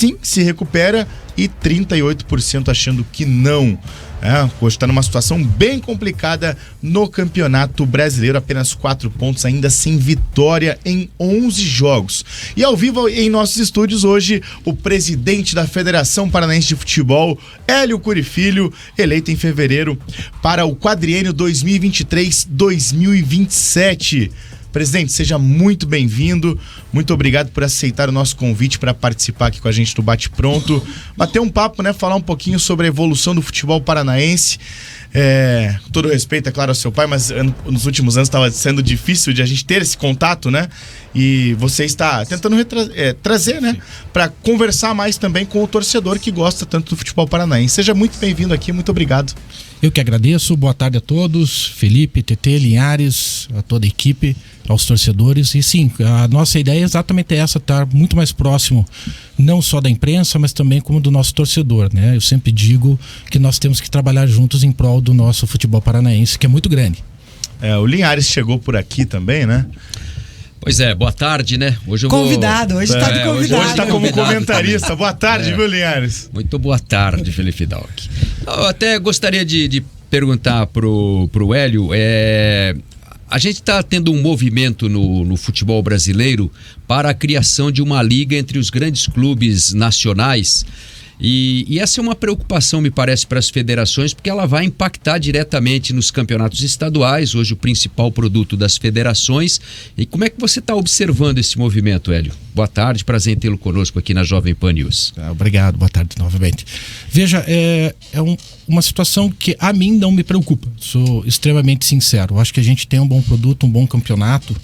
sim se recupera e 38% achando que não. Hoje está numa situação bem complicada no Campeonato Brasileiro, apenas 4 pontos, ainda sem vitória em 11 jogos. E ao vivo em nossos estúdios hoje, o presidente da Federação Paranaense de Futebol, Hélio Cury Filho, eleito em fevereiro para o quadriênio 2023-2027. Presidente, seja muito bem-vindo, muito obrigado por aceitar o nosso convite para participar aqui com a gente do Bate Pronto, bater um papo, falar um pouquinho sobre a evolução do futebol paranaense, com todo respeito, é claro, ao seu pai, mas nos últimos anos estava sendo difícil de a gente ter esse contato, e você está tentando trazer, para conversar mais também com o torcedor que gosta tanto do futebol paranaense. Seja muito bem-vindo aqui, muito obrigado. Eu que agradeço, boa tarde a todos, Felipe, TT, Linhares, a toda a equipe, aos torcedores. E sim, a nossa ideia é exatamente essa, estar muito mais próximo, não só da imprensa, mas também como do nosso torcedor, Eu sempre digo que nós temos que trabalhar juntos em prol do nosso futebol paranaense, que é muito grande. O Linhares chegou por aqui também, Pois é, boa tarde, Hoje eu convidado, hoje está de convidado. Hoje está como comentarista. Também. Boa tarde, viu, Linhares? Muito boa tarde, Felipe Dalck. Eu até gostaria de perguntar pro Hélio, a gente está tendo um movimento no futebol brasileiro para a criação de uma liga entre os grandes clubes nacionais. E essa é uma preocupação, me parece, para as federações, porque ela vai impactar diretamente nos campeonatos estaduais, hoje o principal produto das federações. E como é que você está observando esse movimento, Hélio? Boa tarde, prazer em tê-lo conosco aqui na Jovem Pan News. Obrigado, boa tarde novamente. Veja, uma situação que a mim não me preocupa, sou extremamente sincero. Eu acho que a gente tem um bom produto, um bom campeonato,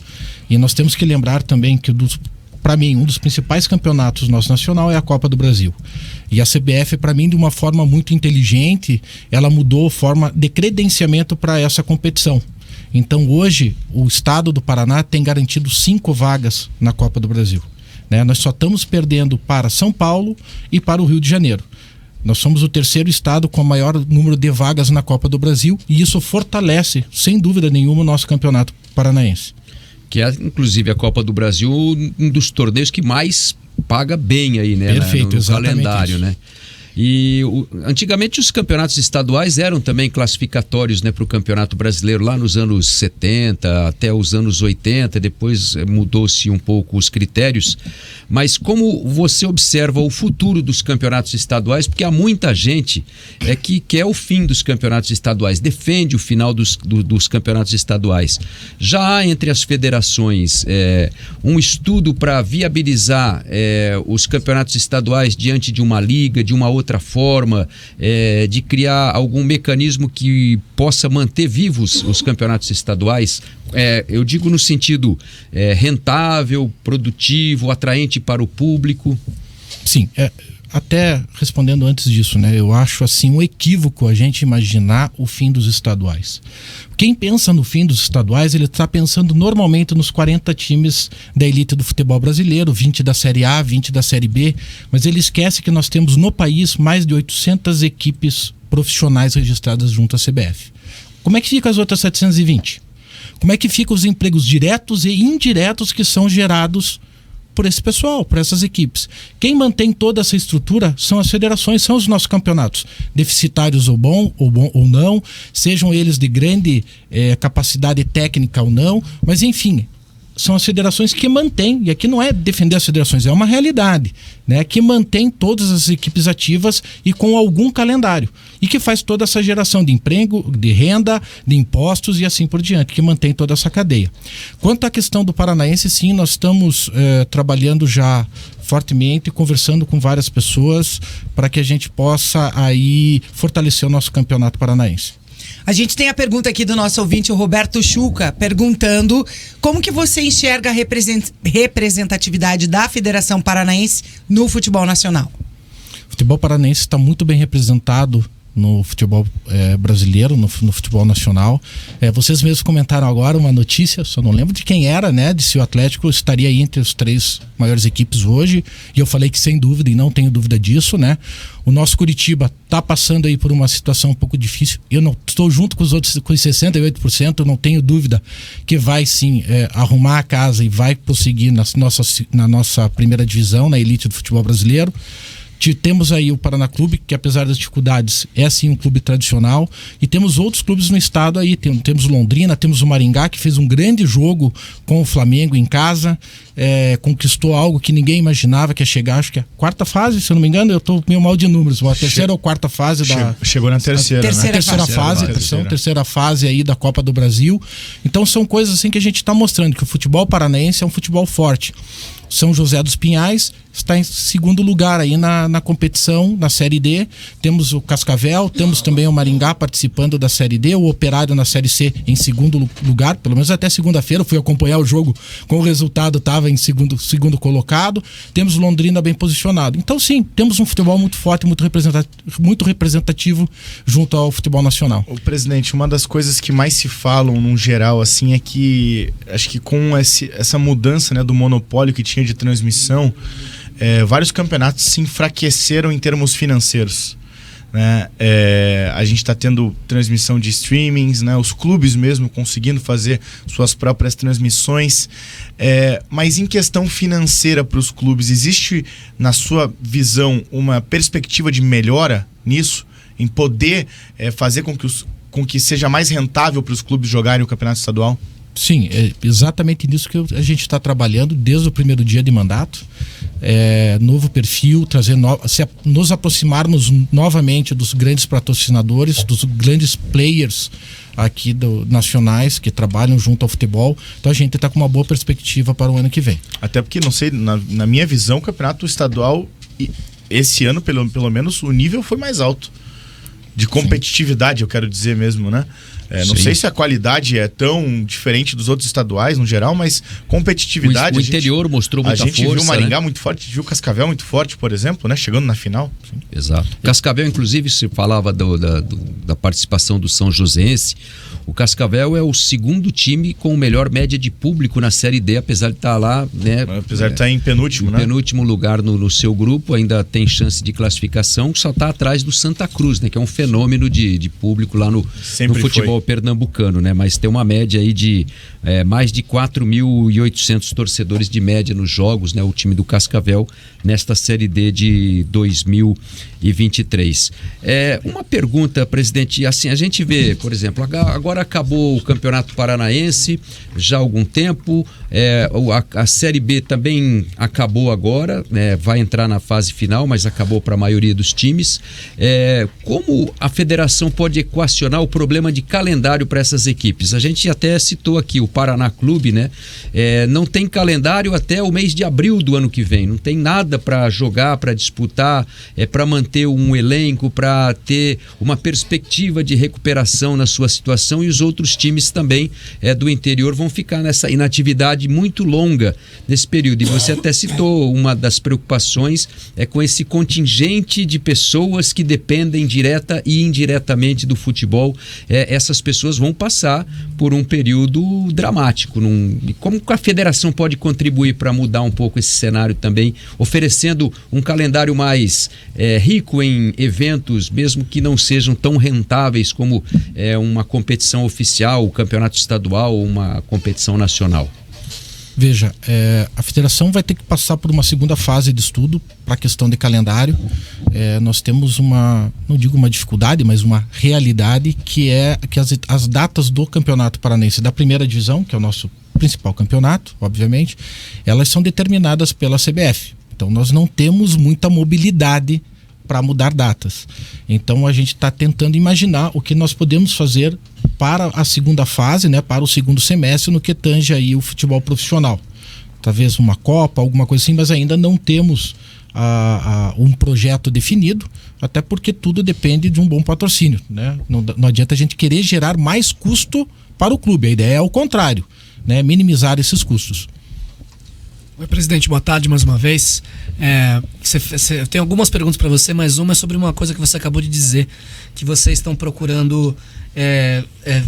e nós temos que lembrar também que para mim, um dos principais campeonatos nosso nacional é a Copa do Brasil. E a CBF, para mim, de uma forma muito inteligente, ela mudou a forma de credenciamento para essa competição. Então, hoje, o estado do Paraná tem garantido 5 vagas na Copa do Brasil. Nós só estamos perdendo para São Paulo e para o Rio de Janeiro. Nós somos o terceiro estado com o maior número de vagas na Copa do Brasil e isso fortalece, sem dúvida nenhuma, o nosso campeonato paranaense. Que é, inclusive, a Copa do Brasil, um dos torneios que mais paga bem aí, Perfeito, no calendário, isso. E antigamente os campeonatos estaduais eram também classificatórios, para o Campeonato Brasileiro lá nos anos 70 até os anos 80, depois mudou-se um pouco os critérios. Mas como você observa o futuro dos campeonatos estaduais, porque há muita gente que quer o fim dos campeonatos estaduais, defende o final dos campeonatos estaduais. Já há entre as federações um estudo para viabilizar os campeonatos estaduais diante de uma liga, de uma outra forma, de criar algum mecanismo que possa manter vivos os campeonatos estaduais, eu digo no sentido rentável, produtivo, atraente para o público. Sim, até respondendo antes disso, eu acho assim um equívoco a gente imaginar o fim dos estaduais. Quem pensa no fim dos estaduais, ele está pensando normalmente nos 40 times da elite do futebol brasileiro, 20 da Série A, 20 da Série B, mas ele esquece que nós temos no país mais de 800 equipes profissionais registradas junto à CBF. Como é que fica as outras 720? Como é que ficam os empregos diretos e indiretos que são gerados por esse pessoal, por essas equipes? Quem mantém toda essa estrutura são as federações, são os nossos campeonatos, deficitários ou não, sejam eles de grande capacidade técnica ou não, mas enfim, são as federações que mantêm, e aqui não é defender as federações, é uma realidade, que mantém todas as equipes ativas e com algum calendário, e que faz toda essa geração de emprego, de renda, de impostos e assim por diante, que mantém toda essa cadeia. Quanto à questão do paranaense, sim, nós estamos trabalhando já fortemente, conversando com várias pessoas para que a gente possa aí fortalecer o nosso campeonato paranaense. A gente tem a pergunta aqui do nosso ouvinte, o Roberto Chuca, perguntando como que você enxerga a representatividade da Federação Paranaense no futebol nacional? O futebol paranaense está muito bem representado no futebol brasileiro, no futebol nacional. Vocês mesmos comentaram agora uma notícia, só não lembro de quem era, né? De se o Atlético estaria aí entre as 3 maiores equipes hoje, e eu falei que sem dúvida, e não tenho dúvida disso, né? O nosso Curitiba está passando aí por uma situação um pouco difícil. Eu não estou junto com os outros, com os 68%, eu não tenho dúvida que vai sim arrumar a casa e vai prosseguir na nossa primeira divisão, na elite do futebol brasileiro. Temos aí o Paraná Clube, que apesar das dificuldades é sim um clube tradicional, e temos outros clubes no estado aí, temos o Londrina, temos o Maringá, que fez um grande jogo com o Flamengo em casa, conquistou algo que ninguém imaginava que ia chegar, acho que é a 4ª fase, se eu não me engano, eu estou meio mal de números, a 3ª ou 4ª fase chegou na terceira, terceira fase aí da Copa do Brasil. Então são coisas assim que a gente está mostrando, que o futebol paranaense é um futebol forte. São José dos Pinhais está em segundo lugar aí na competição, na Série D. Temos o Cascavel, temos também o Maringá participando da Série D, o Operário na Série C em segundo lugar, pelo menos até segunda-feira. Fui acompanhar o jogo, com o resultado estava em segundo colocado. Temos o Londrina bem posicionado. Então sim, temos um futebol muito forte, muito representativo junto ao futebol nacional. O presidente, uma das coisas que mais se falam num geral assim é que acho que com essa mudança, né, do monopólio que tinha de transmissão, vários campeonatos se enfraqueceram em termos financeiros, né? A gente está tendo transmissão de streamings, né? Os clubes mesmo conseguindo fazer suas próprias transmissões, mas em questão financeira para os clubes, existe na sua visão uma perspectiva de melhora nisso, em poder fazer com que seja mais rentável para os clubes jogarem o campeonato estadual? Sim, é exatamente nisso que a gente está trabalhando desde o primeiro dia de mandato. Novo perfil, nos aproximarmos novamente dos grandes patrocinadores, dos grandes players aqui nacionais que trabalham junto ao futebol. Então a gente está com uma boa perspectiva para o ano que vem. Até porque, não sei, na minha visão, o campeonato estadual, esse ano, pelo menos, o nível foi mais alto. De competitividade, eu quero dizer mesmo, né? Não sei se a qualidade é tão diferente dos outros estaduais no geral, mas competitividade... O interior mostrou muita força. A gente viu o Maringá, né, muito forte, a gente viu o Cascavel muito forte, por exemplo, né? Chegando na final. Sim. Exato. Cascavel, inclusive, se falava da participação do São Joséense. O Cascavel é o segundo time com melhor média de público na Série D, apesar de estar lá, né? Apesar de estar em penúltimo, né? Penúltimo lugar no seu grupo, ainda tem chance de classificação, só está atrás do Santa Cruz, né? Que é um fenômeno de público lá no futebol pernambucano, né? Mas tem uma média aí de mais de 4.800 torcedores de média nos jogos, né? O time do Cascavel nesta Série D de 2023. Uma pergunta, presidente, assim, a gente vê, por exemplo, agora acabou o Campeonato Paranaense já há algum tempo, a Série B também acabou agora, né? Vai entrar na fase final, mas acabou para a maioria dos times. Como a federação pode equacionar o problema de calendário para essas equipes? A gente até citou aqui o Paraná Clube, né? Não tem calendário até o mês de abril do ano que vem, não tem nada para jogar, para disputar, para manter um elenco, para ter uma perspectiva de recuperação na sua situação, e os outros times também do interior vão ficar nessa inatividade muito longa nesse período. E você até citou uma das preocupações com esse contingente de pessoas que dependem direta e indiretamente do futebol. Essas pessoas vão passar por um período dramático. Como a federação pode contribuir para mudar um pouco esse cenário também, oferecendo um calendário mais rico em eventos, mesmo que não sejam tão rentáveis como uma competição oficial, o campeonato estadual ou uma competição nacional? Veja, a federação vai ter que passar por uma segunda fase de estudo para a questão de calendário. Nós temos não digo uma dificuldade, mas uma realidade, que é que as datas do Campeonato Paranaense da primeira divisão, que é o nosso principal campeonato, obviamente, elas são determinadas pela CBF. Então nós não temos muita mobilidade para mudar datas. Então a gente está tentando imaginar o que nós podemos fazer para a segunda fase, né, para o segundo semestre, no que tange aí o futebol profissional. Talvez uma Copa, alguma coisa assim, mas ainda não temos um projeto definido, até porque tudo depende de um bom patrocínio, né? Não adianta a gente querer gerar mais custo para o clube, a ideia é o contrário, né? Minimizar esses custos. Oi, presidente, boa tarde mais uma vez. Eu tenho algumas perguntas para você, mas uma é sobre uma coisa que você acabou de dizer, que vocês estão procurando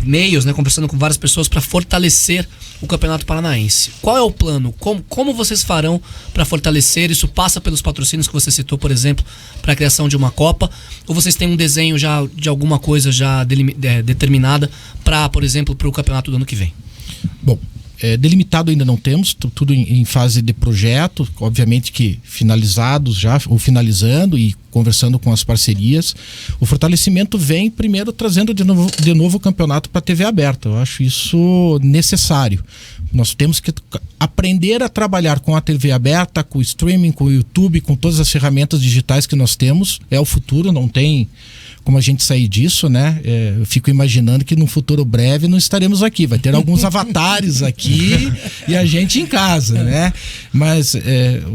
meios, né, conversando com várias pessoas para fortalecer o Campeonato Paranaense. Qual é o plano? Como vocês farão para fortalecer? Isso passa pelos patrocínios que você citou, por exemplo, para a criação de uma Copa? Ou vocês têm um desenho já de alguma coisa já determinada para, por exemplo, para o campeonato do ano que vem? Bom, delimitado ainda não temos, tudo em fase de projeto, obviamente que finalizados já, ou finalizando e conversando com as parcerias. O fortalecimento vem primeiro trazendo de novo o campeonato para a TV aberta. Eu acho isso necessário. Nós temos que aprender a trabalhar com a TV aberta, com o streaming, com o YouTube, com todas as ferramentas digitais que nós temos. É o futuro, não tem como a gente sair disso, né? Eu fico imaginando que num futuro breve não estaremos aqui. Vai ter alguns avatares aqui e a gente em casa, né? Mas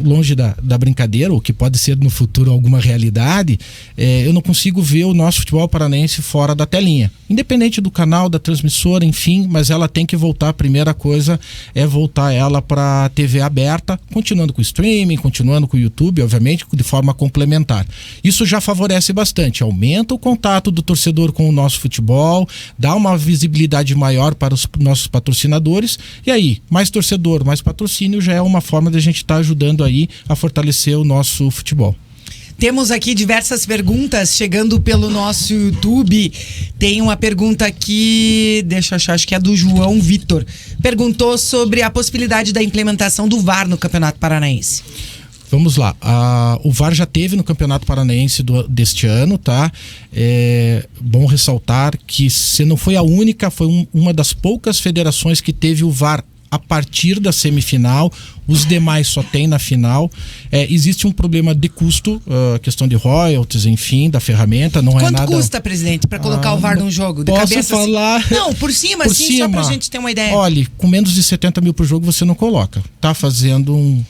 longe da brincadeira, o que pode ser no futuro alguma realidade, eu não consigo ver o nosso futebol paranaense fora da telinha. Independente do canal, da transmissora, enfim, mas ela tem que voltar. A primeira coisa é voltar ela para a TV aberta, continuando com o streaming, continuando com o YouTube, obviamente, de forma complementar. Isso já favorece bastante, aumenta o contato do torcedor com o nosso futebol, dá uma visibilidade maior para os nossos patrocinadores, e aí, mais torcedor, mais patrocínio já é uma forma de a gente estar ajudando aí a fortalecer o nosso futebol. Temos aqui diversas perguntas chegando pelo nosso YouTube. Tem uma pergunta aqui, deixa eu achar, acho que é do João Vitor. Perguntou sobre a possibilidade da implementação do VAR no Campeonato Paranaense. Vamos lá, o VAR já teve no Campeonato Paranaense deste ano, tá? É bom ressaltar que se não foi a única, foi uma das poucas federações que teve o VAR a partir da semifinal, os demais só tem na final. Existe um problema de custo, questão de royalties, enfim, da ferramenta, não é nada... Quanto custa, presidente, para colocar o VAR num jogo? De posso cabeça, falar... Assim? Não, por cima, assim, só pra gente ter uma ideia. Olha, com menos de 70 mil por jogo você não coloca. Tá fazendo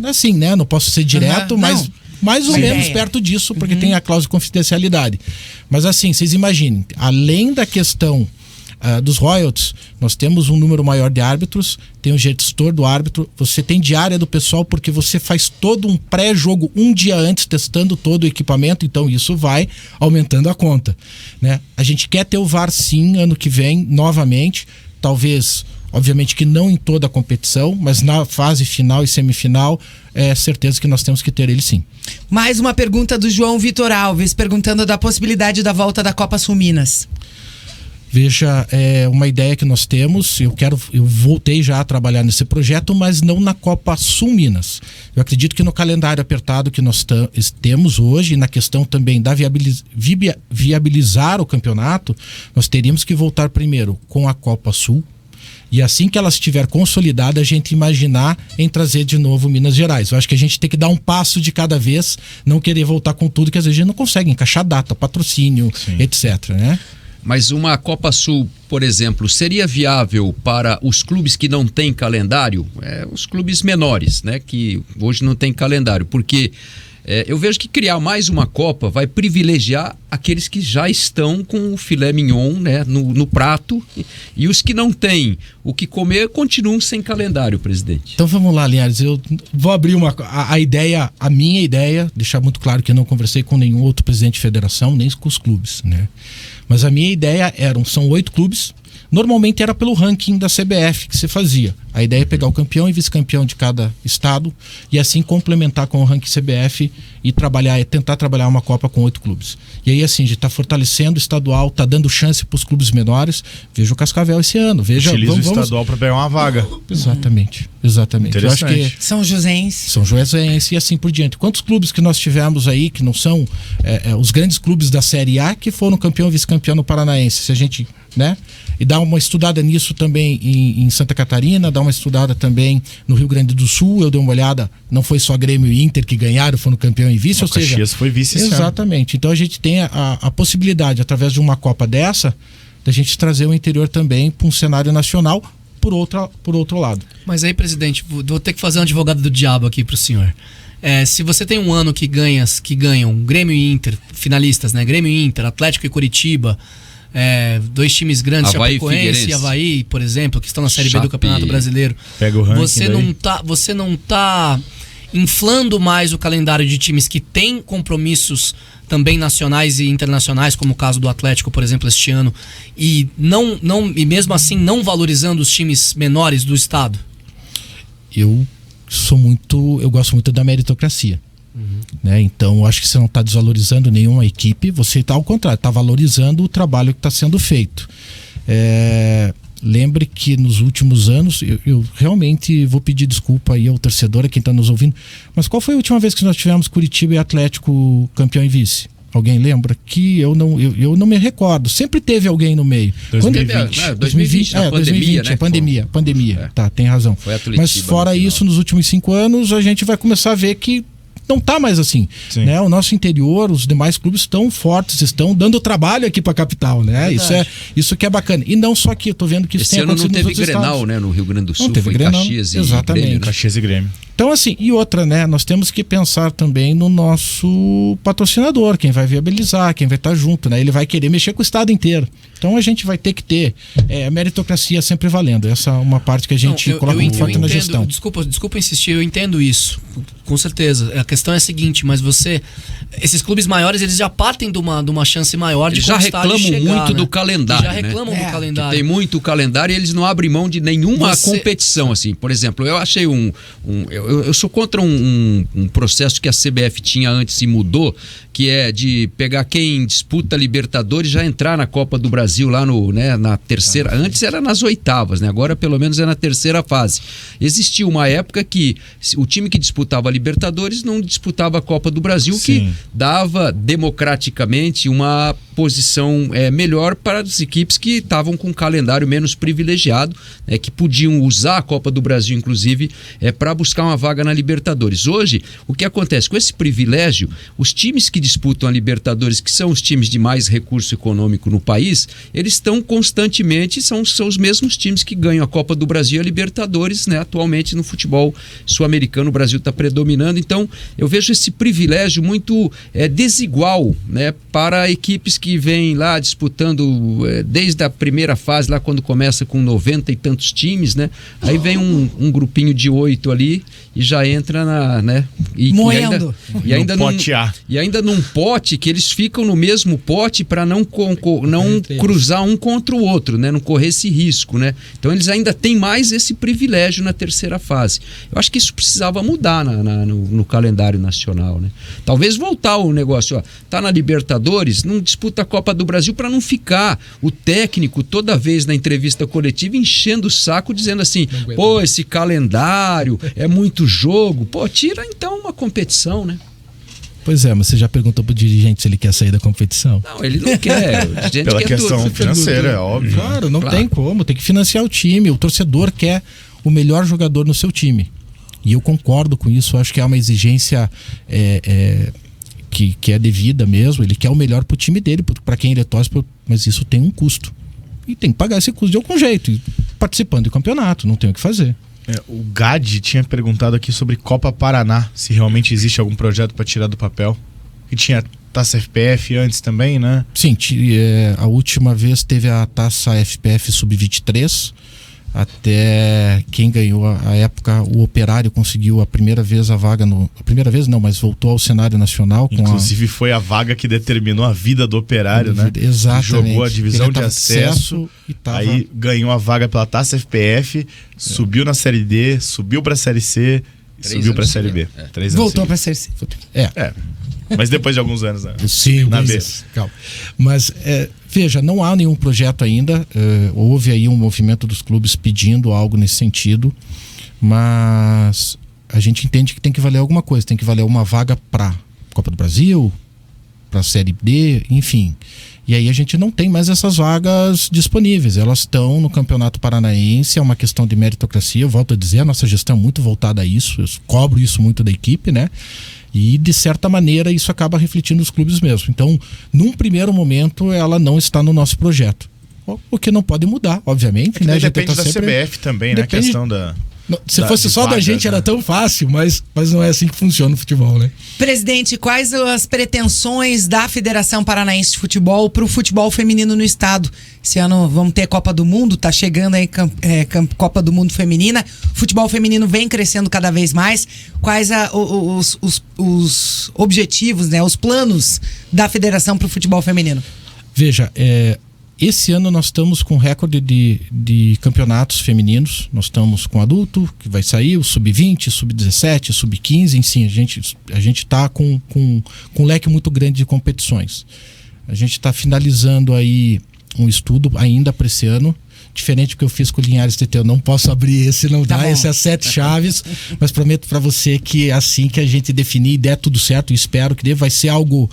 assim, né? Não posso ser direto, mas mais ou menos perto disso, porque tem a cláusula de confidencialidade. Mas assim, vocês imaginem, além da questão dos royalties, nós temos um número maior de árbitros, tem o gestor do árbitro, você tem diária do pessoal, porque você faz todo um pré-jogo um dia antes, testando todo o equipamento, então isso vai aumentando a conta, né? A gente quer ter o VAR sim, ano que vem, novamente, talvez... Obviamente que não em toda a competição, mas na fase final e semifinal, é certeza que nós temos que ter ele sim. Mais uma pergunta do João Vitor Alves, perguntando da possibilidade da volta da Copa Sul Minas. Veja, uma ideia que nós temos, eu voltei já a trabalhar nesse projeto, mas não na Copa Sul Minas. Eu acredito que no calendário apertado que nós temos hoje, e na questão também da viabilizar o campeonato, nós teríamos que voltar primeiro com a Copa Sul, e assim que ela estiver consolidada, a gente imaginar em trazer de novo Minas Gerais. Eu acho que a gente tem que dar um passo de cada vez, não querer voltar com tudo, que às vezes a gente não consegue encaixar data, patrocínio, etc, né? Mas uma Copa Sul, por exemplo, seria viável para os clubes que não têm calendário? Os clubes menores, né? Que hoje não têm calendário, porque... eu vejo que criar mais uma Copa vai privilegiar aqueles que já estão com o filé mignon, né, no prato, e os que não têm o que comer continuam sem calendário, presidente. Então vamos lá, Linhares, eu vou abrir a minha ideia, deixar muito claro que eu não conversei com nenhum outro presidente de federação, nem com os clubes, né? Mas a minha ideia são 8 clubes. Normalmente era pelo ranking da CBF que se fazia. A ideia é pegar o campeão e vice-campeão de cada estado e assim complementar com o ranking CBF e tentar trabalhar uma Copa com 8 clubes. E aí assim, a gente está fortalecendo o estadual, está dando chance para os clubes menores. Veja o Cascavel esse ano. Utiliza o estadual para pegar uma vaga. Exatamente. Eu acho que São Joséense e assim por diante. Quantos clubes que nós tivemos aí que não são os grandes clubes da Série A que foram campeão e vice-campeão no Paranaense? Se a gente, né? E dá uma estudada nisso também em Santa Catarina, dá uma estudada também no Rio Grande do Sul. Eu dei uma olhada, não foi só Grêmio e Inter que ganharam, foram campeão e vice, ou seja... Caxias foi vice esse ano. Exatamente. Então a gente tem a possibilidade, através de uma Copa dessa, da gente trazer o interior também para um cenário nacional, por outro lado. Mas aí, presidente, vou ter que fazer um advogado do diabo aqui para o senhor. Se você tem um ano que ganham Grêmio e Inter, finalistas, né? Grêmio e Inter, Atlético e Curitiba, dois times grandes, Avaí, Chapecoense e Figueirense. Avaí, por exemplo, que estão na Série B do Chape. Campeonato Brasileiro. Pega o ranking Você não tá inflando mais o calendário de times que têm compromissos também nacionais e internacionais, como o caso do Atlético, por exemplo, este ano, e mesmo assim não valorizando os times menores do estado? Eu gosto muito da meritocracia. Né? Então, eu acho que você não está desvalorizando nenhuma equipe, você está ao contrário, está valorizando o trabalho que está sendo feito. Lembre que nos últimos anos, eu realmente vou pedir desculpa aí ao torcedor, a quem está nos ouvindo, mas qual foi a última vez que nós tivemos Curitiba e Atlético campeão e vice? Alguém lembra? Que eu não me recordo. Sempre teve alguém no meio. 2020. 2020, na pandemia, né? Pandemia. Tá, tem razão. Foi Atletiba. Mas fora isso, nos últimos 5 anos, a gente vai começar a ver que não tá mais assim, né? O nosso interior, os demais clubes estão fortes, estão dando trabalho aqui para a capital, né? Isso que é bacana. E não só aqui, eu tô vendo que isso esse tem ano não acontecido teve Grenal, estados. né? No Rio Grande do Sul, Não teve foi Grenal, Caxias e exatamente. Grêmio, né? Caxias e Grêmio. Então, assim, e outra, né? Nós temos que pensar também no nosso patrocinador, quem vai viabilizar, quem vai estar junto, né? Ele vai querer mexer com o estado inteiro. Então a gente vai ter que ter a meritocracia sempre valendo. Essa é uma parte que a gente coloca muito forte na gestão. Desculpa insistir, eu entendo isso, com certeza. A questão é a seguinte, mas esses clubes maiores, eles já partem de uma chance maior de eles já conquistar, de reclamam chegar, muito né? do calendário, Eles já reclamam do calendário. Que tem muito calendário e eles não abrem mão de nenhuma competição, assim. Por exemplo, eu achei eu sou contra um processo que a CBF tinha antes e mudou, que é de pegar quem disputa Libertadores e já entrar na Copa do Brasil lá na terceira. Antes era nas oitavas, né? Agora pelo menos é na terceira fase. Existia uma época que o time que disputava a Libertadores não disputava a Copa do Brasil, que dava democraticamente uma posição melhor para as equipes que estavam com um calendário menos privilegiado, que podiam usar a Copa do Brasil, inclusive, para buscar uma vaga na Libertadores. Hoje, o que acontece? Com esse privilégio, os times que disputam a Libertadores, que são os times de mais recurso econômico no país, eles estão constantemente, são os mesmos times que ganham a Copa do Brasil e a Libertadores, né? Atualmente no futebol sul-americano o Brasil está predominando, então eu vejo esse privilégio muito desigual, né? Para equipes que vêm lá disputando desde a primeira fase, lá quando começa com 90 e tantos times, né? Aí vem um grupinho de 8 ali e já entra né? Moendo. E ainda pote A. E ainda num pote que eles ficam no mesmo pote para não cruzar um contra o outro, né? Não correr esse risco, né? Então eles ainda têm mais esse privilégio na terceira fase. Eu acho que isso precisava mudar no calendário nacional, né? Talvez voltar o negócio, tá na Libertadores, não disputa a Copa do Brasil para não ficar o técnico toda vez na entrevista coletiva enchendo o saco dizendo assim, pô, esse calendário é muito jogo, pô, tira então uma competição, né? Pois é, mas você já perguntou pro dirigente se ele quer sair da competição? Não, ele não quer. A gente Pela quer questão tudo. financeira, é óbvio. Claro, não tem como, tem que financiar o time. O torcedor quer o melhor jogador no seu time. E eu concordo com isso, acho que é uma exigência que é devida mesmo. Ele quer o melhor pro time dele, para quem ele torce, mas isso tem um custo. E tem que pagar esse custo de algum jeito, participando do campeonato, não tem o que fazer. O Gadi tinha perguntado aqui sobre Copa Paraná, se realmente existe algum projeto para tirar do papel. E tinha Taça FPF antes também, né? Sim, a última vez teve a Taça FPF Sub-23. Até quem ganhou a época, o Operário conseguiu a primeira vez a vaga a primeira vez não, mas voltou ao cenário nacional. Inclusive foi a vaga que determinou a vida do Operário, né? Exatamente. Jogou a divisão de acesso e aí ganhou a vaga pela Taça FPF, subiu na Série D, subiu pra Série C, subiu pra Série B. 3 anos Voltou pra Série C. Mas depois de alguns anos, né? Sim, na B. Calma. Mas veja, não há nenhum projeto ainda. Houve aí um movimento dos clubes pedindo algo nesse sentido, mas a gente entende que tem que valer alguma coisa, tem que valer uma vaga para Copa do Brasil, para a Série D, enfim. E aí a gente não tem mais essas vagas disponíveis. Elas estão no Campeonato Paranaense, é uma questão de meritocracia. Eu volto a dizer, a nossa gestão é muito voltada a isso. Eu cobro isso muito da equipe, né? E de certa maneira isso acaba refletindo nos clubes mesmo. Então, num primeiro momento, ela não está no nosso projeto. O que não pode mudar, obviamente, né? Depende da CBF também, né? A questão Se fosse só da gente, era tão fácil, mas não é assim que funciona o futebol, né? Presidente, quais as pretensões da Federação Paranaense de Futebol para o futebol feminino no estado? Esse ano vamos ter Copa do Mundo, tá chegando aí Copa do Mundo Feminina. O futebol feminino vem crescendo cada vez mais. Quais os objetivos, né, os planos da Federação para o futebol feminino? Veja, esse ano nós estamos com recorde de campeonatos femininos. Nós estamos com adulto, que vai sair, o sub-20, sub-17, sub-15, enfim, a gente está com um leque muito grande de competições. A gente está finalizando aí um estudo ainda para esse ano. Diferente do que eu fiz com o Linhares TT, eu não posso abrir esse, não dá, esse é as 7 chaves, mas prometo para você que assim que a gente definir e der tudo certo, espero que vai ser algo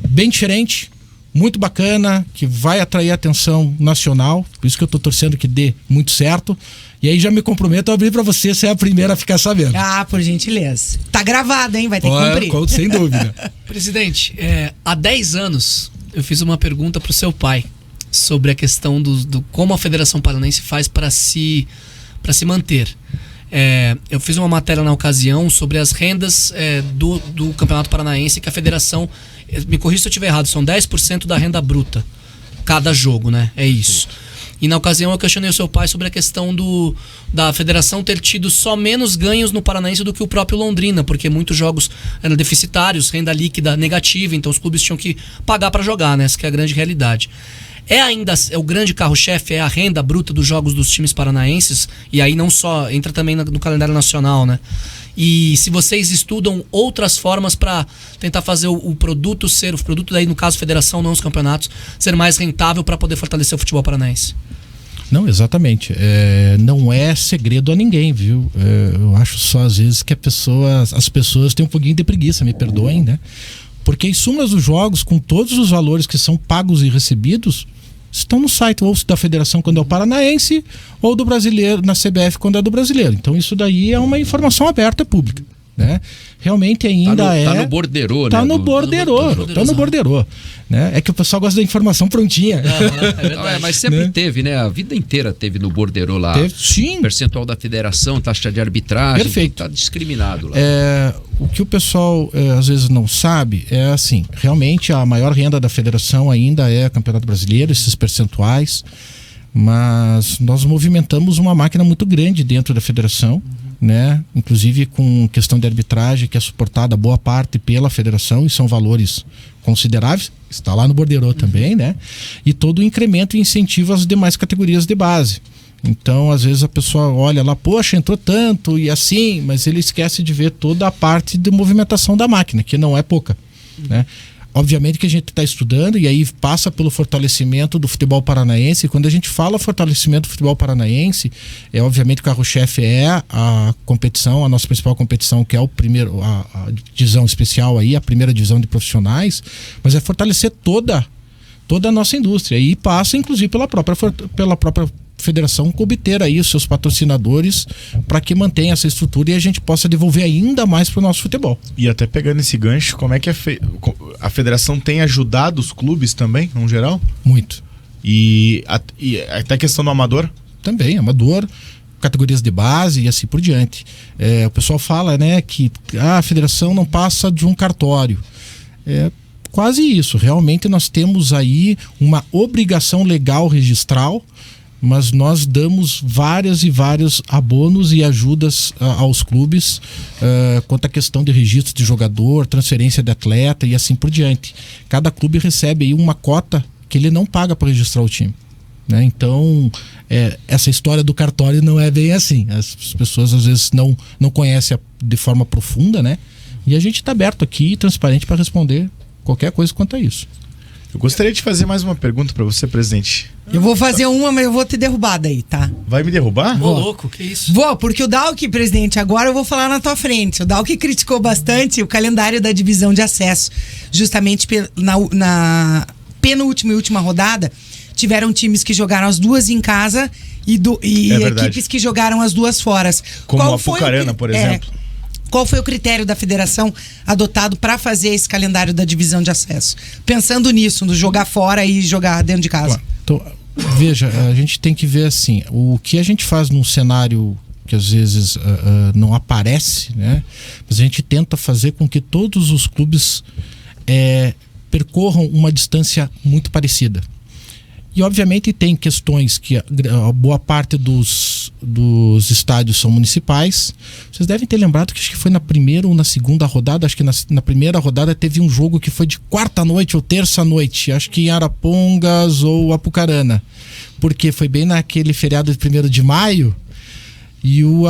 bem diferente, muito bacana, que vai atrair a atenção nacional, por isso que eu tô torcendo que dê muito certo. E aí já me comprometo a abrir para você ser a primeira a ficar sabendo. Ah, por gentileza. Tá gravado, hein? Vai ter que cumprir. Sem dúvida. Presidente, há 10 anos eu fiz uma pergunta pro seu pai sobre a questão do como a Federação Paranaense faz para se manter. Eu fiz uma matéria na ocasião sobre as rendas do Campeonato Paranaense, que a Federação, me corrija se eu estiver errado, são 10% da renda bruta cada jogo, né? É isso. E na ocasião eu questionei o seu pai sobre a questão da Federação ter tido só menos ganhos no Paranaense do que o próprio Londrina, porque muitos jogos eram deficitários, renda líquida negativa, então os clubes tinham que pagar para jogar, né? Essa que é a grande realidade. O grande carro-chefe, é a renda bruta dos jogos dos times paranaenses, e aí não só, entra também no calendário nacional, né? E se vocês estudam outras formas para tentar fazer o produto daí no caso Federação, não os campeonatos, ser mais rentável para poder fortalecer o futebol paranaense. Não, exatamente. Não é segredo a ninguém, viu? Eu acho só às vezes que as pessoas têm um pouquinho de preguiça, me perdoem, né? Porque em suma dos jogos, com todos os valores que são pagos e recebidos, estão no site ou da Federação quando é o Paranaense, ou do Brasileiro, na CBF quando é do Brasileiro. Então isso daí é uma informação aberta, pública, né? Realmente ainda tá no borderô, né? Tá no borderô, né? É que o pessoal gosta da informação prontinha. Mas sempre teve, né? A vida inteira teve no borderô lá. Sim. Percentual da federação, taxa de arbitragem. Perfeito. Tá discriminado lá. O que o pessoal às vezes não sabe é assim, realmente a maior renda da federação ainda é o Campeonato Brasileiro, esses percentuais, mas nós movimentamos uma máquina muito grande dentro da federação, né? Inclusive com questão de arbitragem, que é suportada boa parte pela federação, e são valores consideráveis, está lá no borderô também, né? E todo o incremento e incentivo às demais categorias de base. Então, às vezes a pessoa olha lá, poxa, entrou tanto e assim, mas ele esquece de ver toda a parte de movimentação da máquina, que não é pouca, né? Obviamente que a gente está estudando e aí passa pelo fortalecimento do futebol paranaense. E quando a gente fala fortalecimento do futebol paranaense, obviamente que o carro-chefe é a competição, a nossa principal competição, que é a divisão especial aí, a primeira divisão de profissionais, mas é fortalecer toda a nossa indústria. E passa, inclusive, pela própria federação obter aí os seus patrocinadores para que mantenha essa estrutura e a gente possa devolver ainda mais para o nosso futebol. E até pegando esse gancho, como é que a federação tem ajudado os clubes também, no geral? Muito. E até a questão do amador? Também, amador, categorias de base e assim por diante. O pessoal fala, né, que a federação não passa de um cartório. Quase isso. Realmente nós temos aí uma obrigação legal registral, mas nós damos vários abonos e ajudas aos clubes quanto à questão de registro de jogador, transferência de atleta e assim por diante. Cada clube recebe aí uma cota que ele não paga para registrar o time, né? Então, essa história do cartório não é bem assim. As pessoas às vezes não conhecem de forma profunda, né? E a gente está aberto aqui, transparente, para responder qualquer coisa quanto a isso. Eu gostaria de fazer mais uma pergunta para você, presidente. Eu vou fazer uma, mas eu vou te derrubar daí, tá? Vai me derrubar? Ô, louco, que isso? Vou, porque o Dalk, presidente, agora eu vou falar na tua frente. O Dalk criticou bastante o calendário da divisão de acesso. Justamente na penúltima e última rodada, tiveram times que jogaram as duas em casa e equipes que jogaram as duas fora. Como a Apucarana, por exemplo. Qual foi o critério da federação adotado para fazer esse calendário da divisão de acesso? Pensando nisso, no jogar fora e jogar dentro de casa. Então, veja, a gente tem que ver assim, o que a gente faz num cenário que às vezes não aparece, né? Mas a gente tenta fazer com que todos os clubes percorram uma distância muito parecida. E obviamente tem questões que a boa parte dos estádios são municipais. Vocês devem ter lembrado que acho que foi na primeira ou na segunda rodada, acho que na primeira rodada teve um jogo que foi de quarta-noite ou terça-noite, acho que em Arapongas ou Apucarana, porque foi bem naquele feriado de 1º de maio, e o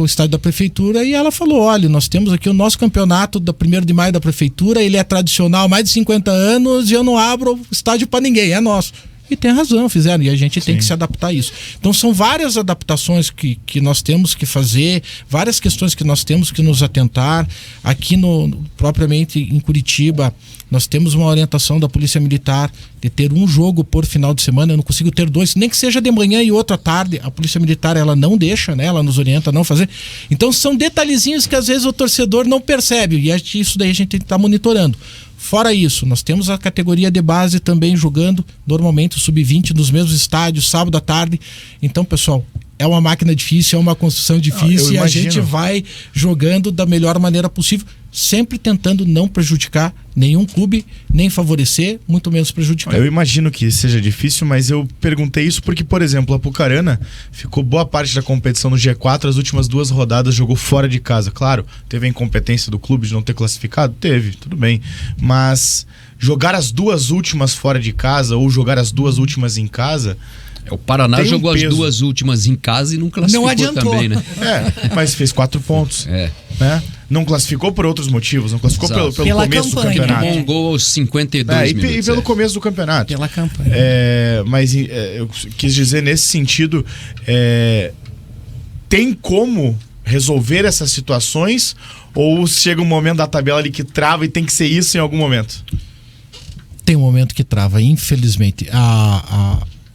estádio da prefeitura, e ela falou, olha, nós temos aqui o nosso campeonato da 1º de maio da prefeitura, ele é tradicional há mais de 50 anos e eu não abro estádio para ninguém, é nosso. E tem razão, fizeram, e a gente tem que se adaptar a isso. Então são várias adaptações que nós temos que fazer, várias questões que nós temos que nos atentar. Aqui propriamente em Curitiba, nós temos uma orientação da Polícia Militar de ter um jogo por final de semana. Eu não consigo ter 2, nem que seja de manhã e outro à tarde. A Polícia Militar, ela não deixa, né? Ela nos orienta a não fazer. Então são detalhezinhos que às vezes o torcedor não percebe, e isso daí a gente tem que estar monitorando. Fora isso, nós temos a categoria de base também jogando, normalmente o sub-20 nos mesmos estádios, sábado à tarde. Então, pessoal, é uma máquina difícil, é uma construção difícil, e a gente vai jogando da melhor maneira possível, sempre tentando não prejudicar nenhum clube, nem favorecer, muito menos prejudicar. Eu imagino que seja difícil, mas eu perguntei isso porque, por exemplo, a Apucarana ficou boa parte da competição no G4, as últimas 2 rodadas jogou fora de casa. Claro, teve a incompetência do clube de não ter classificado? Teve, tudo bem. Mas jogar as 2 últimas fora de casa ou jogar as 2 últimas em casa... O Paraná jogou as 2 últimas em casa e não classificou, não adiantou também, né? Mas fez 4 pontos. Né? Não classificou por outros motivos, não classificou pelo começo do campeonato. Tomou um gol aos 52 minutos. E pelo começo do campeonato. Pela campanha. Mas eu quis dizer nesse sentido, tem como resolver essas situações, ou chega um momento da tabela ali que trava e tem que ser isso em algum momento? Tem um momento que trava, infelizmente.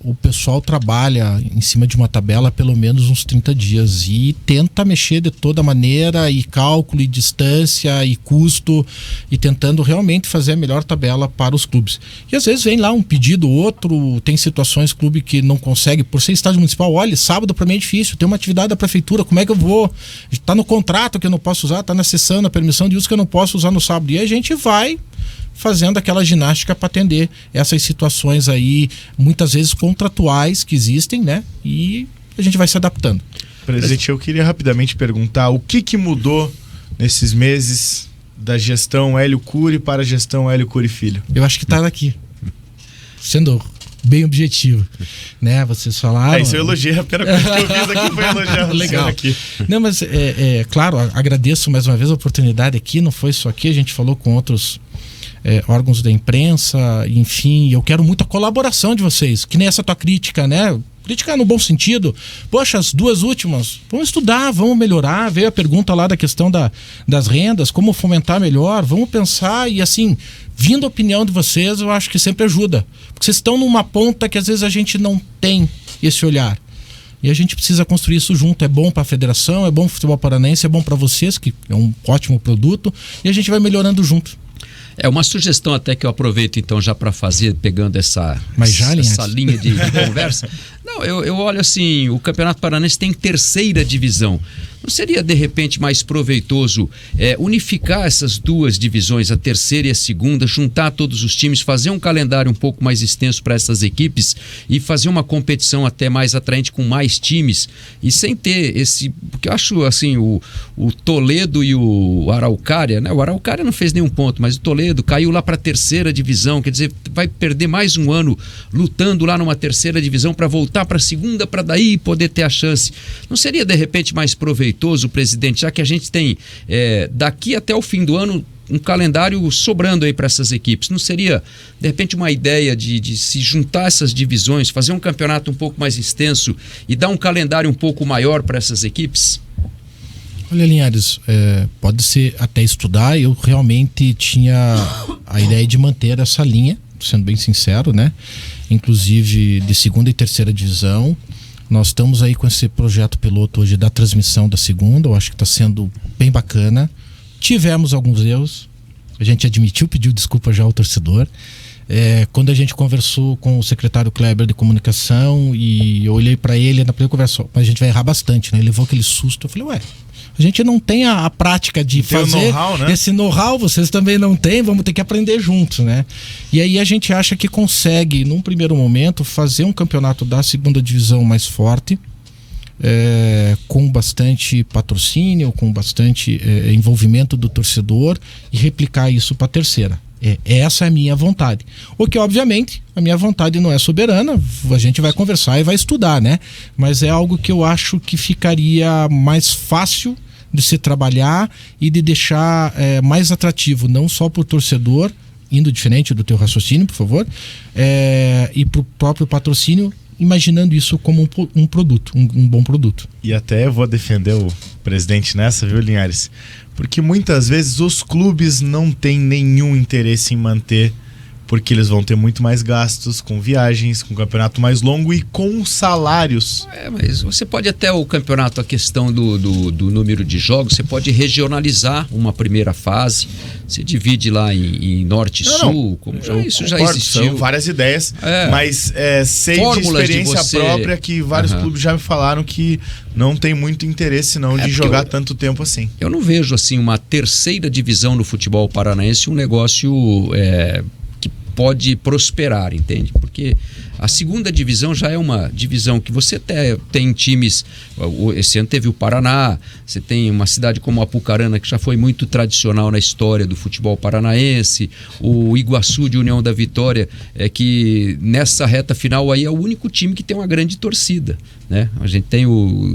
O pessoal trabalha em cima de uma tabela há pelo menos uns 30 dias e tenta mexer de toda maneira, e cálculo, e distância, e custo, e tentando realmente fazer a melhor tabela para os clubes. E às vezes vem lá um pedido, outro, tem situações, clube que não consegue, por ser estádio municipal, olha, sábado para mim é difícil, tem uma atividade da prefeitura, como é que eu vou? Está no contrato que eu não posso usar, está na sessão, na permissão de uso que eu não posso usar no sábado. E a gente vai fazendo aquela ginástica para atender essas situações aí, muitas vezes contratuais que existem, né? E a gente vai se adaptando. Presidente, eu queria rapidamente perguntar o que mudou nesses meses da gestão Hélio Cury para a gestão Hélio Cury Filho? Eu acho que está aqui, sendo bem objetivo, né? Vocês falaram... Isso eu elogiei, a primeira coisa que eu fiz aqui foi elogiar legal. Aqui. Não, mas claro, agradeço mais uma vez a oportunidade aqui, não foi só aqui, a gente falou com outros órgãos da imprensa, enfim, eu quero muito a colaboração de vocês, que nem essa tua crítica, né? Crítica no bom sentido. Poxa, as 2 últimas, vamos estudar, vamos melhorar, veio a pergunta lá da questão das rendas, como fomentar melhor, vamos pensar, e assim, vindo a opinião de vocês, eu acho que sempre ajuda, porque vocês estão numa ponta que às vezes a gente não tem esse olhar. E a gente precisa construir isso junto. É bom para a federação, é bom para o futebol paranaense, é bom para vocês, que é um ótimo produto, e a gente vai melhorando junto. Uma sugestão até que eu aproveito então já para fazer, pegando essa linha de conversa. Não, eu olho assim, o Campeonato Paranaense tem 3ª divisão. Não seria de repente mais proveitoso unificar essas 2 divisões, a 3ª e a 2ª, juntar todos os times, fazer um calendário um pouco mais extenso para essas equipes e fazer uma competição até mais atraente com mais times, e sem ter esse... Porque eu acho assim, o Toledo e o Araucária, né? O Araucária não fez nenhum ponto, mas o Toledo caiu lá para a 3ª divisão, quer dizer, vai perder mais um ano lutando lá numa 3ª divisão para voltar para a 2ª, para daí poder ter a chance. Não seria de repente mais proveitoso, presidente, já que a gente tem daqui até o fim do ano um calendário sobrando aí para essas equipes? Não seria de repente uma ideia de se juntar essas divisões, fazer um campeonato um pouco mais extenso e dar um calendário um pouco maior para essas equipes? Olha, Linhares, pode ser até estudar. Eu realmente tinha a ideia de manter essa linha, sendo bem sincero, né? Inclusive de 2ª e 3ª divisão. Nós estamos aí com esse projeto piloto hoje da transmissão da 2ª, eu acho que está sendo bem bacana. Tivemos alguns erros, a gente admitiu, pediu desculpa já ao torcedor. Quando a gente conversou com o secretário Kleber de comunicação e eu olhei para ele na primeira conversa, mas a gente vai errar bastante, né? Ele levou aquele susto, eu falei, a gente não tem a prática de fazer né? Esse know-how, vocês também não têm, vamos ter que aprender juntos, né? E aí a gente acha que consegue, num primeiro momento, fazer um campeonato da segunda divisão mais forte, com bastante patrocínio, com bastante envolvimento do torcedor e replicar isso para a terceira. Essa é a minha vontade. O que, obviamente, a minha vontade não é soberana, a gente vai conversar e vai estudar, né? Mas é algo que eu acho que ficaria mais fácil de se trabalhar e de deixar mais atrativo, não só para o torcedor, indo diferente do teu raciocínio, por favor, e para o próprio patrocínio, imaginando isso como um produto, um bom produto. E até eu vou defender o presidente nessa, viu, Linhares? Porque muitas vezes os clubes não têm nenhum interesse em manter, porque eles vão ter muito mais gastos com viagens, com campeonato mais longo e com salários. Mas você pode até o campeonato, a questão do número de jogos, você pode regionalizar uma primeira fase, você divide lá em norte e sul, como isso já existiu. São várias ideias, mas sei Fórmulas de experiência própria que vários clubes já me falaram que não tem muito interesse não de jogar tanto tempo assim. Eu não vejo assim uma terceira divisão no futebol paranaense um negócio pode prosperar, entende? Porque a segunda divisão já é uma divisão que você até tem times, esse ano teve o Paraná, você tem uma cidade como Apucarana que já foi muito tradicional na história do futebol paranaense, o Iguaçu de União da Vitória, que nessa reta final aí é o único time que tem uma grande torcida, né? A gente tem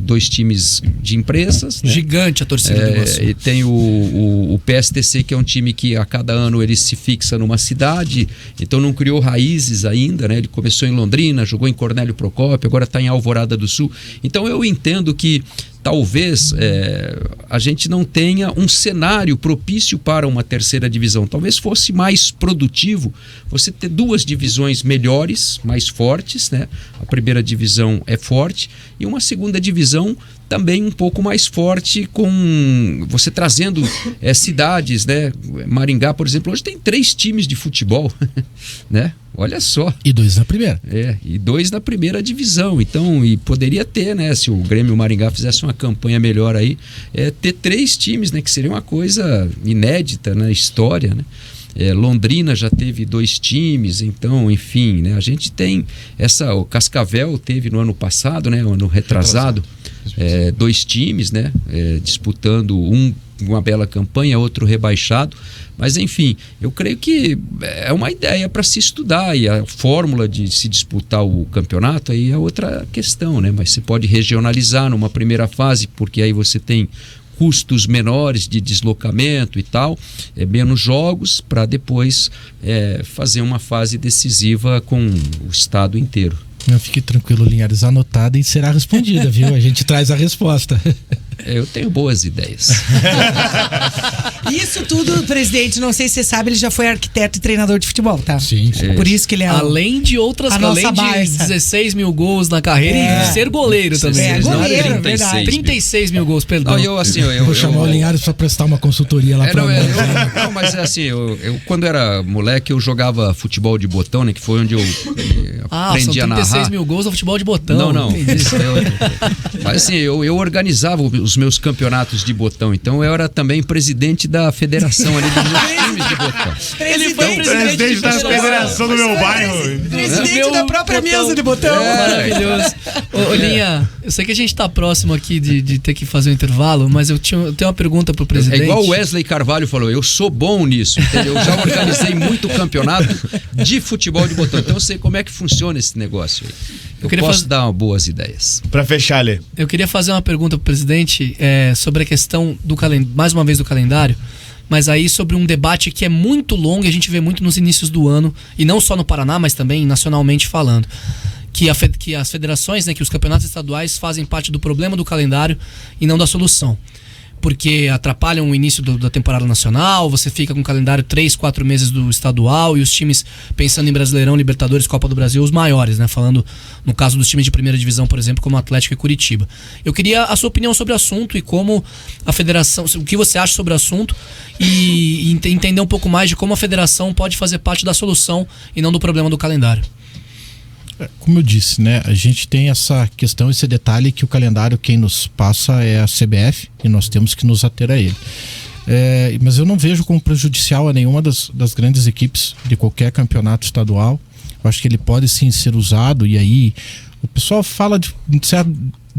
dois times de empresas, né? Gigante a torcida do Iguaçu. E tem o PSTC, que é um time que a cada ano ele se fixa numa cidade, então não criou raízes ainda, né? Ele começou em Londrina, jogou em Cornélio Procópio, agora está em Alvorada do Sul. Então eu entendo que talvez a gente não tenha um cenário propício para uma terceira divisão. Talvez fosse mais produtivo você ter duas divisões melhores, mais fortes, né? A primeira divisão é forte e uma segunda divisão também um pouco mais forte, com você trazendo cidades, né? Maringá, por exemplo, hoje tem 3 times de futebol, né? Olha só. E 2 na primeira. E 2 na primeira divisão. Então, e poderia ter, né? Se o Grêmio Maringá fizesse uma campanha melhor aí, ter 3 times, né? Que seria uma coisa inédita na história, né? Londrina já teve 2 times, então, enfim, né? A gente tem o Cascavel teve no ano passado, né? Ano retrasado, 2 times, né? Disputando uma bela campanha, outro rebaixado. Mas enfim, eu creio que é uma ideia para se estudar, e a fórmula de se disputar o campeonato aí é outra questão, né? Mas você pode regionalizar numa primeira fase, porque aí você tem custos menores de deslocamento e tal, menos jogos, para depois fazer uma fase decisiva com o estado inteiro. Não, fique tranquilo, Linhares, anotada e será respondida, viu? A gente traz a resposta. Eu tenho boas ideias. Isso tudo, presidente, não sei se você sabe, ele já foi arquiteto e treinador de futebol, tá? Sim. Por isso que ele é além de outras, além de 16 mil gols na carreira e ser goleiro também. Goleiro, verdade. 36 mil gols, perdão. Eu vou chamar o Linhares para prestar uma consultoria lá para nós. Não, mas assim, eu quando era moleque, eu jogava futebol de botão, né? Que foi onde eu aprendi a narrar. 36 mil gols no futebol de botão. Não. Mas assim, eu organizava os meus campeonatos de botão. Então eu era também presidente da federação ali dos meus times de botão. Ele foi presidente da federação do meu bairro. Presidente da própria mesa de botão. Maravilhoso. Ô, Linha, eu sei que a gente tá próximo aqui de ter que fazer um intervalo, mas eu tenho uma pergunta pro presidente. É igual o Wesley Carvalho falou, eu sou bom nisso, entendeu? Eu já organizei muito campeonato de futebol de botão, então eu sei como é que funciona esse negócio aí. Eu posso dar boas ideias. Para fechar, Lê. Eu queria fazer uma pergunta pro presidente sobre a questão do calendário, mais uma vez do calendário, mas aí sobre um debate que é muito longo e a gente vê muito nos inícios do ano, e não só no Paraná, mas também nacionalmente falando. Que as federações, né, que os campeonatos estaduais fazem parte do problema do calendário e não da solução. porque atrapalham o início da temporada nacional, você fica com o calendário 3, 4 meses do estadual e os times pensando em Brasileirão, Libertadores, Copa do Brasil, os maiores, né? Falando no caso dos times de primeira divisão, por exemplo, como Atlético e Curitiba. Eu queria a sua opinião sobre o assunto e como a federação, o que você acha sobre o assunto e entender um pouco mais de como a federação pode fazer parte da solução e não do problema do calendário. Como eu disse, né, a gente tem essa questão, esse detalhe que o calendário quem nos passa é a CBF e nós temos que nos ater a ele. Mas eu não vejo como prejudicial a nenhuma das grandes equipes de qualquer campeonato estadual. Eu acho que ele pode sim ser usado, e aí o pessoal fala de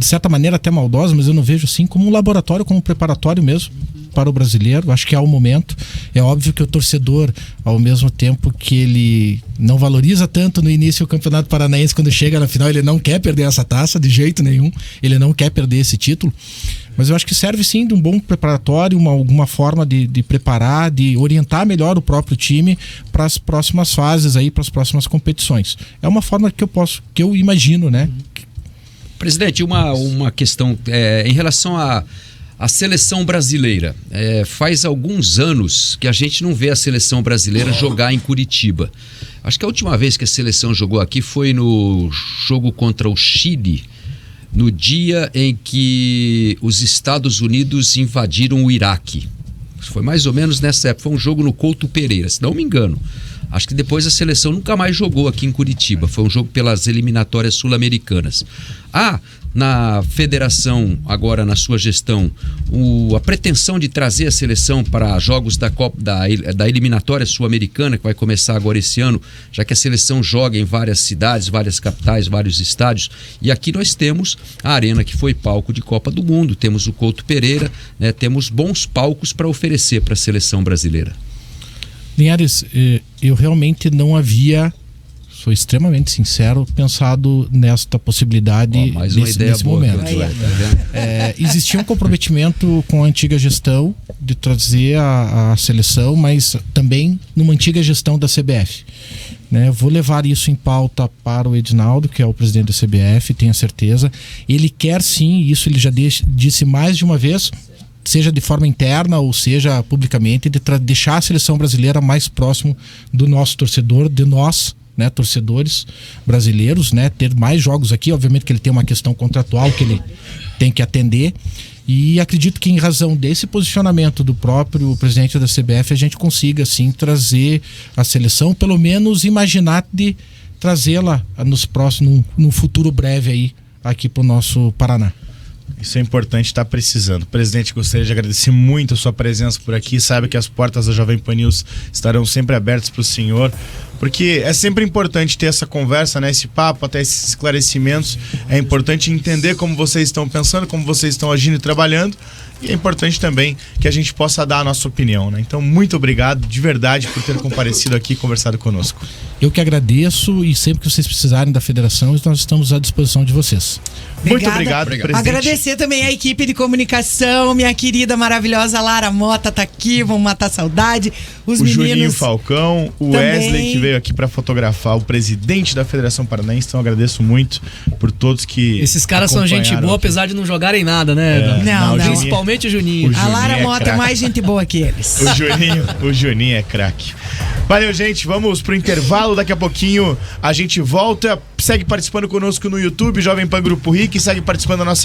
certa maneira até maldosa, mas eu não vejo assim como um laboratório, como um preparatório mesmo para o brasileiro. Acho que é o momento. É óbvio que o torcedor, ao mesmo tempo que ele não valoriza tanto no início o Campeonato Paranaense, quando chega na final ele não quer perder essa taça de jeito nenhum, ele não quer perder esse título, mas eu acho que serve sim de um bom preparatório, alguma forma de preparar, de orientar melhor o próprio time para as próximas fases aí, para as próximas competições. É uma forma que eu imagino, né? Presidente, uma questão em relação à seleção brasileira. Faz alguns anos que a gente não vê a seleção brasileira jogar em Curitiba. Acho que a última vez que a seleção jogou aqui foi no jogo contra o Chile, no dia em que os Estados Unidos invadiram o Iraque. Foi mais ou menos nessa época. Foi um jogo no Couto Pereira, se não me engano. Acho que depois a seleção nunca mais jogou aqui em Curitiba. Foi um jogo pelas eliminatórias sul-americanas. Na federação, agora na sua gestão, a pretensão de trazer a seleção para jogos da Copa, da eliminatória sul-americana, que vai começar agora esse ano, já que a seleção joga em várias cidades, várias capitais, vários estádios. E aqui nós temos a Arena, que foi palco de Copa do Mundo, temos o Couto Pereira, né, temos bons palcos para oferecer para a seleção brasileira. Linhares, eu realmente não havia, sou extremamente sincero, pensado nesta possibilidade nesse momento. Existia um comprometimento com a antiga gestão de trazer a seleção, mas também numa antiga gestão da CBF. Né? Vou levar isso em pauta para o Edinaldo, que é o presidente da CBF, tenho certeza. Ele quer sim, isso ele já disse mais de uma vez, seja de forma interna ou seja publicamente, de deixar a seleção brasileira mais próximo do nosso torcedor, de nós, né, torcedores brasileiros, né, ter mais jogos aqui. Obviamente que ele tem uma questão contratual que ele tem que atender, e acredito que em razão desse posicionamento do próprio presidente da CBF a gente consiga sim trazer a seleção, pelo menos imaginar de trazê-la num futuro breve aí aqui para o nosso Paraná. Isso é importante, está precisando. Presidente, gostaria de agradecer muito a sua presença por aqui. Sabe que as portas da Jovem Pan News estarão sempre abertas para o senhor, porque é sempre importante ter essa conversa, né? Esse papo, até esses esclarecimentos. É importante entender como vocês estão pensando, como vocês estão agindo e trabalhando. E é importante também que a gente possa dar a nossa opinião, né? Então, muito obrigado de verdade por ter comparecido aqui e conversado conosco. Eu que agradeço, e sempre que vocês precisarem da federação, nós estamos à disposição de vocês. Muito obrigado, presidente. Agradecer também a equipe de comunicação, minha querida, maravilhosa Lara Mota tá aqui, vamos matar saudade. Os meninos Juninho Falcão, o também. Wesley, que veio aqui para fotografar, o presidente da Federação Paranaense. Então, agradeço muito por todos que Esses caras são gente boa, aqui. apesar de não jogarem nada, né? Não. Principalmente o Juninho. A Lara Mota é craque. mais gente boa que eles. O Juninho é craque. Valeu, gente. Vamos pro intervalo. Daqui a pouquinho a gente volta. Segue participando conosco no YouTube, Jovem Pan Grupo RIC. Segue participando da nossa